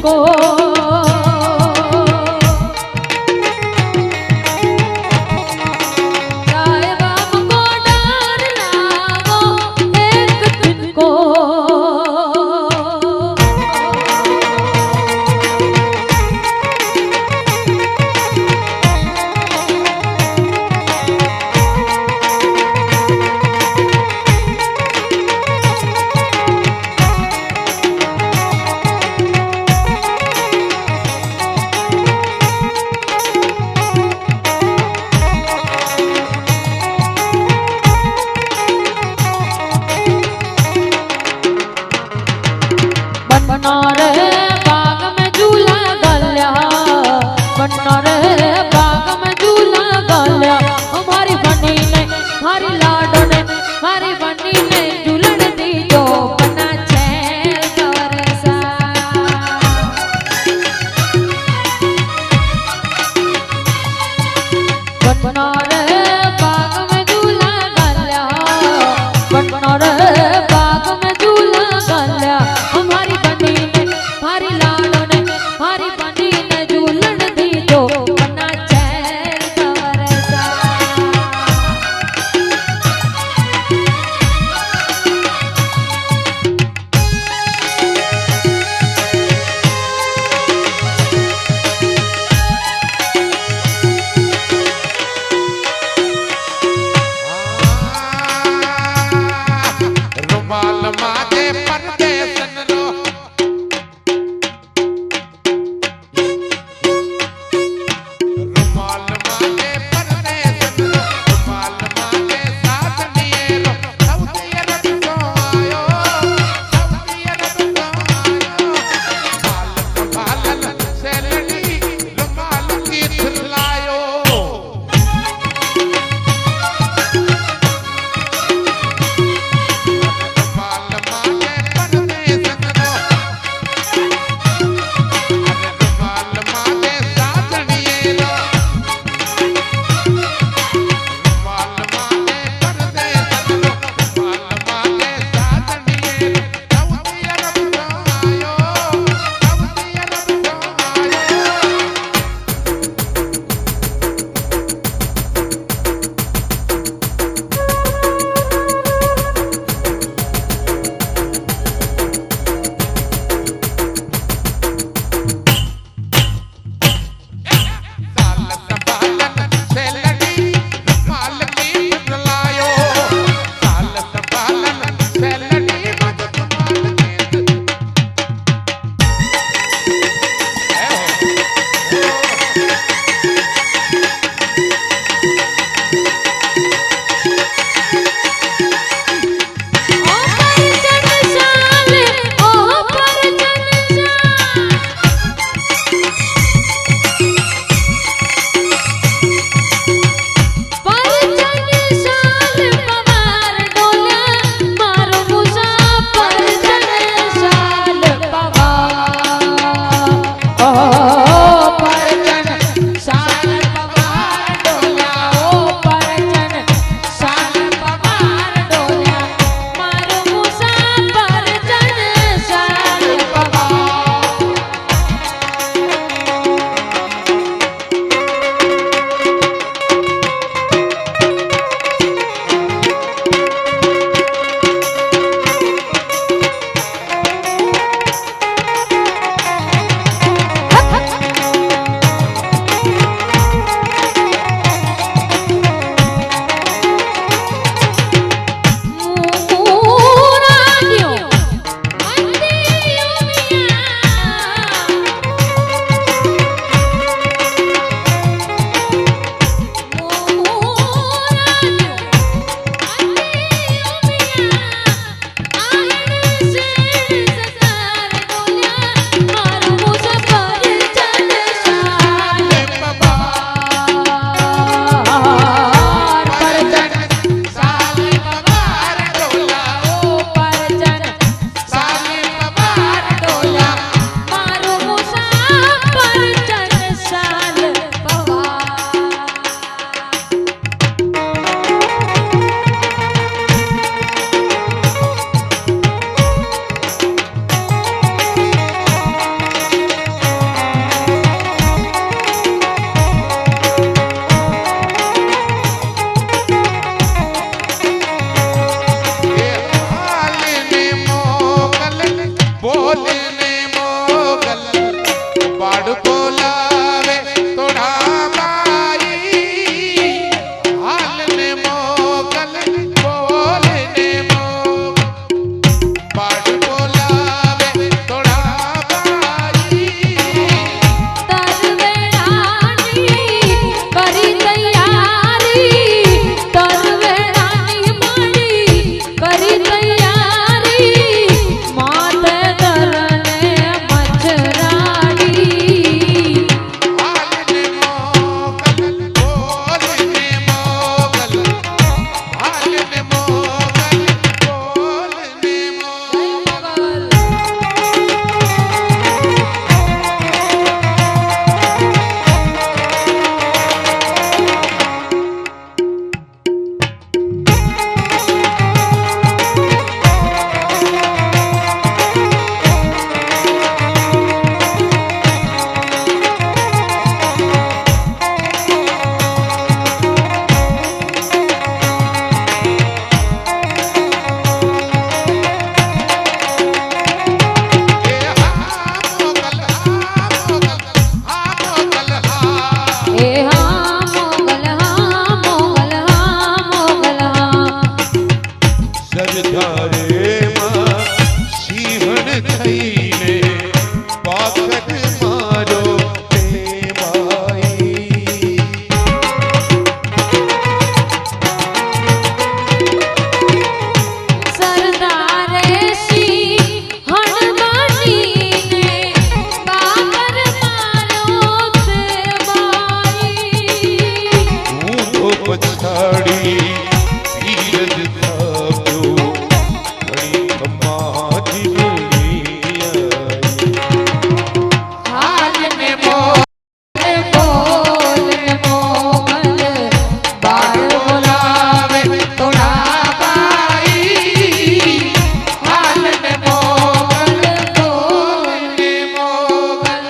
तुझको થઈને પાકર મારો પછાડી ધીરજ થાપ્યો ઘણી કમાતી હાલ ને બોલ બોલ મોગલ બાર બોલાવે તોડા બાઈ હાલ ને બોલ બોલ મોગલ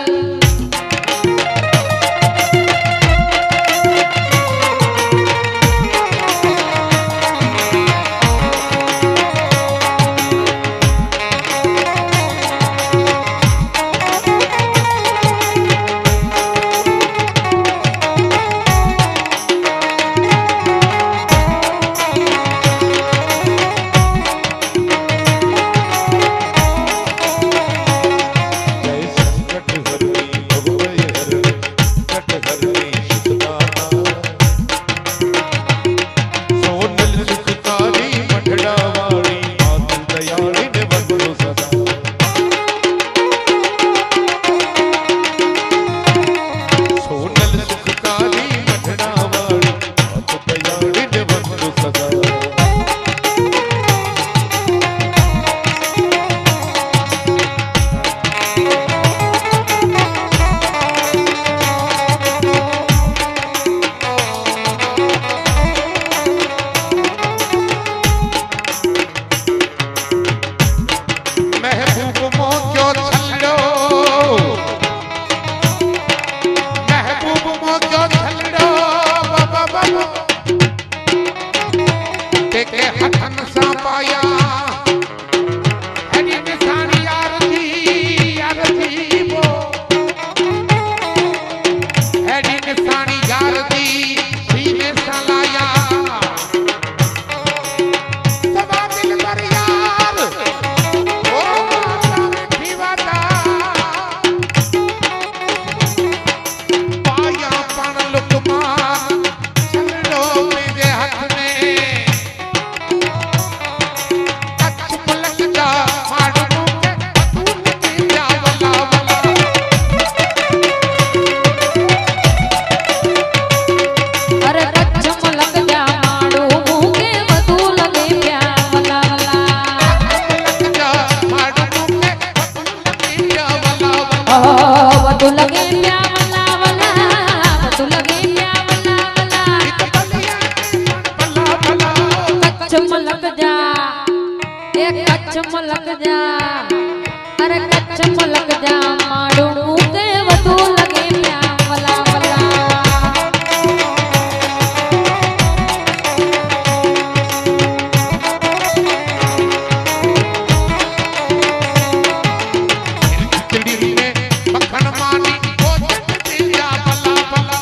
વધુ લગે પ્યાવલા વલા વધુ લગે પ્યાવલા વલા કચ્છ મલક જા એ કચ્છ મલક જા અરે કચ્છ મલક જા માડું કે વધુ લગે પ્યાવલા વલા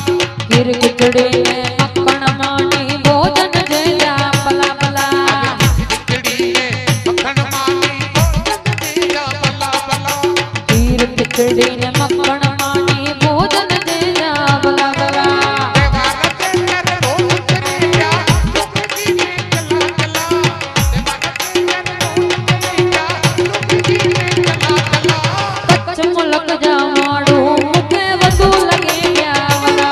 खिचड़ी में मक्खन मानी भोजन देया पला पला खिचड़ी में मक्खन मानी भोजन देया पला पला खीर खिचड़ी में मक्खन मानी भोजन देया पला पला कच्छ मुलक जा माड़ू मुखे वधू लगे भला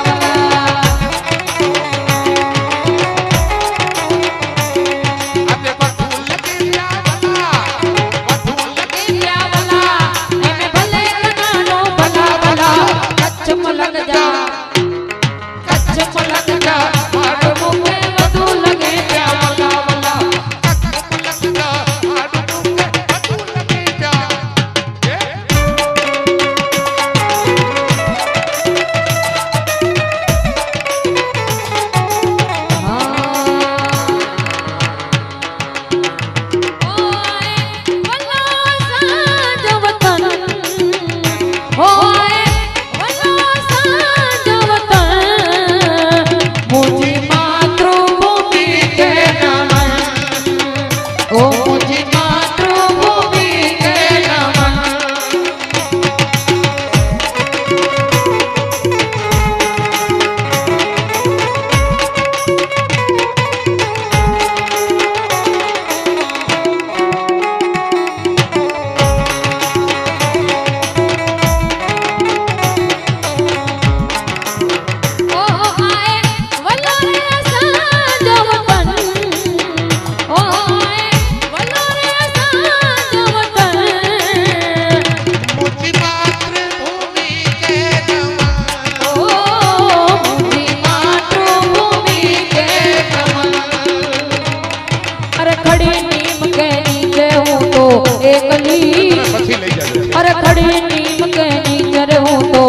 खड़ी नीम के नीचर हूँ तो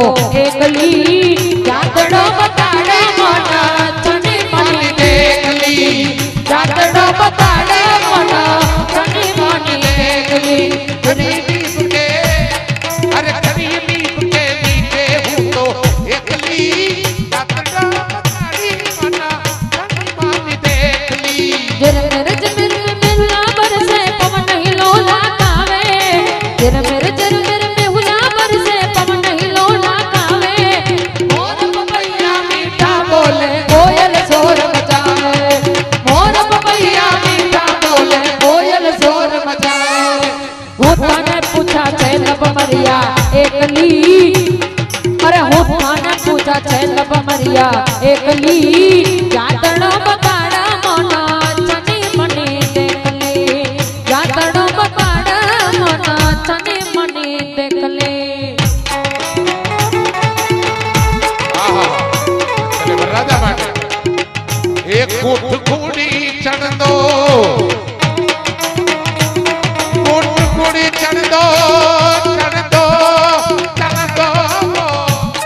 एकली जातड़ो बताड़े मोना चनी मनी देखली जातड़ो बताड़े मोना चनी मनी देखली खड़ी नीम के अरे खड़ी नीम के नीचे हूँ तो एकली जातड़ा बताड़ी मना चनी मनी देखली जिर मेरे जमिर मिला बरसे पवन हिलोला कावे जिर मेरे हुला बरसे पवन हिलोला कावे मोर पपैया मीठा बोले कोयल शोर मचावे मोर पपैया मीठा बोले कोयल शोर मचावे होठा ने पूछा छे लब मरिया एकली अरे होठा ने पूछा छे लब मरिया एकली जातड़ो बकाड़ा मोना चनी मनी देखले जातड़ो बकाड़ा मोना चनी मनी देखले आहा चले वरराजा માટે એક કોઠ કુડી ચણ દો કોઠ કુડી ચણ દો ચણ દો ચણ દો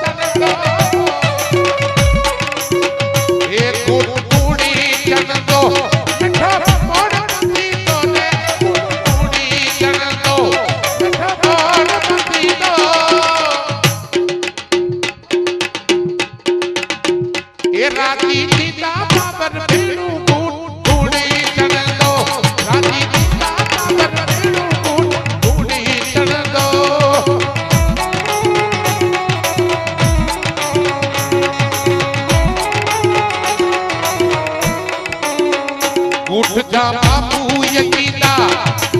ચણ દો એક કોઠ કુડી ચણ દો મીઠા મોડ મંદી તો ને કોઠ કુડી ચણ દો મીઠા મોડ મંદી તો એ રાતી સીતા બાબર ભેણું કૂટ કૂડી ચણ દો રાતી સીતા બાબર ભેણું કૂટ કૂડી ચણ દો ઉઠ જા બાપુ યકીના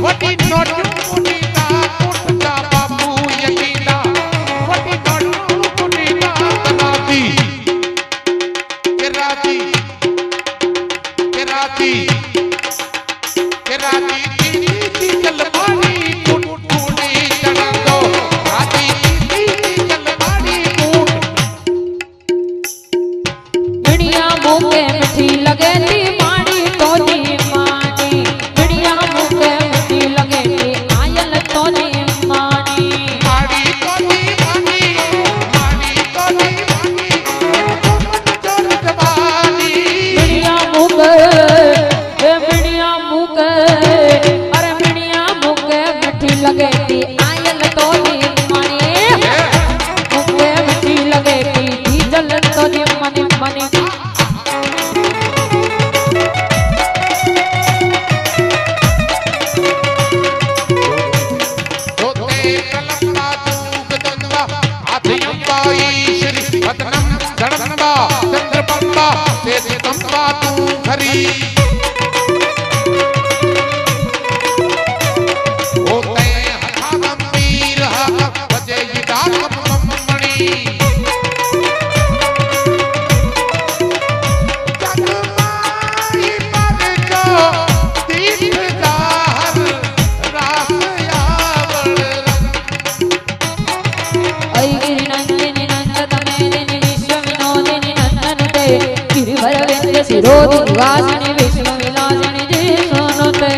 વટી નોટ મુડીના ઉઠ જા બાપુ યકીના વટી નોટ મુડીના તનાતી કેરાતી કેરાતી કેરાતી તીતી જલમાડી કૂટ કૂડી ચણ દો રાતી તીતી જલમાડી કૂટ बिड़िया मुके मिठी लगेली माड़ी तो दी मानी बिड़िया मुके मिठी लगेली आयल तो दी मानी माड़ी तो दी मानी माड़ी तो दी मानी चोर जवानी बिड़िया मुके अरे बिड़िया मुके मिठी लगेली आयल तो दी मानी मुके मिठी लगेली डीजल तो दी मनी मनी धोते कलंबा दूग दंबा हाथी अंबाई श्री पतनम जड़ंबा चंद्रपंबा ते तंबा तू खरी होते हथा गंभीर हक बजे डाक मम्मणी जगमाई पर जो तीर्थ दार रास आवड़ ऐगिरि नंदिनि नंदतमेदिनि विश्व विनोदिनि नंदनुते गिरिवर विंध्य शिरोधि वासिनि विश्व विलासिनि जिष्णुनुते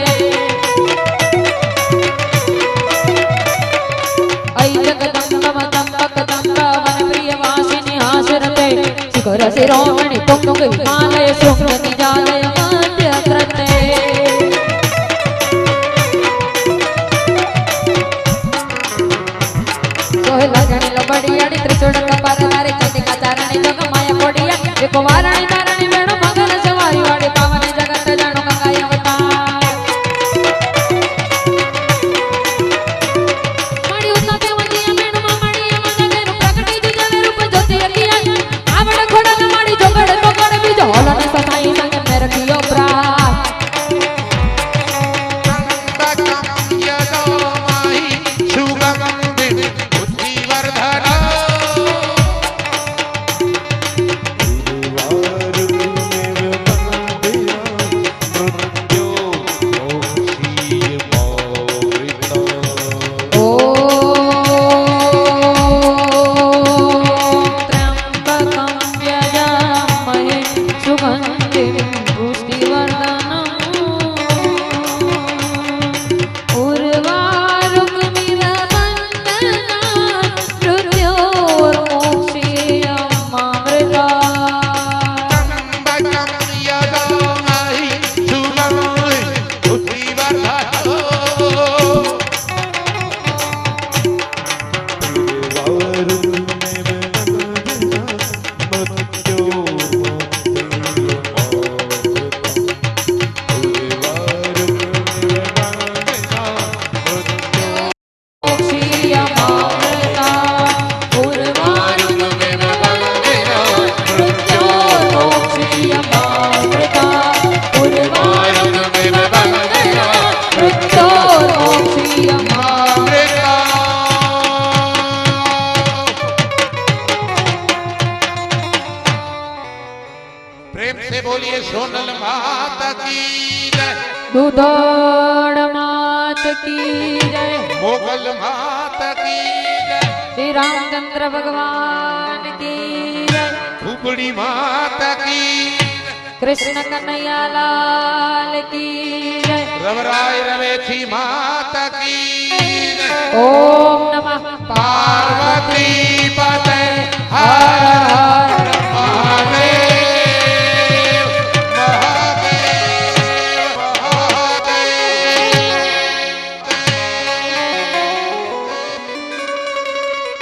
ऐ जगदम्ब मदम्बक दम्ब वन प्रिय वासिनि हासरते शिखर शिरोमणि तुंग हिमालय शृंग निजालय मध्य कृते सोहला जणी लबड़ियाड़ी त्रिशूल कपर नारी चंडिका चारणी जग माया कोडिया एक वारणी तारणी वेणु मगन सवारी वाड़ी पावन जगत जाणु गंगा अवतार माड़ी उतना देवतिया वेणु माड़ी मगन प्रगटी जुजल रूप ज्योति अकिया आवड़ घोड़ा माड़ी जोगड़ जोगड़ बीज होलन सताई संग में रखियो प्राण गुरुवार बोलिए सोनल माता की जय, दूधोड़ मात की जय, मोगल माता की जय, श्री रामचंद्र भगवान की जय, धुबड़ी माता की जय, कृष्ण कन्हैया लाल की जय। रवराय रवेची माता की जय। ओम नमः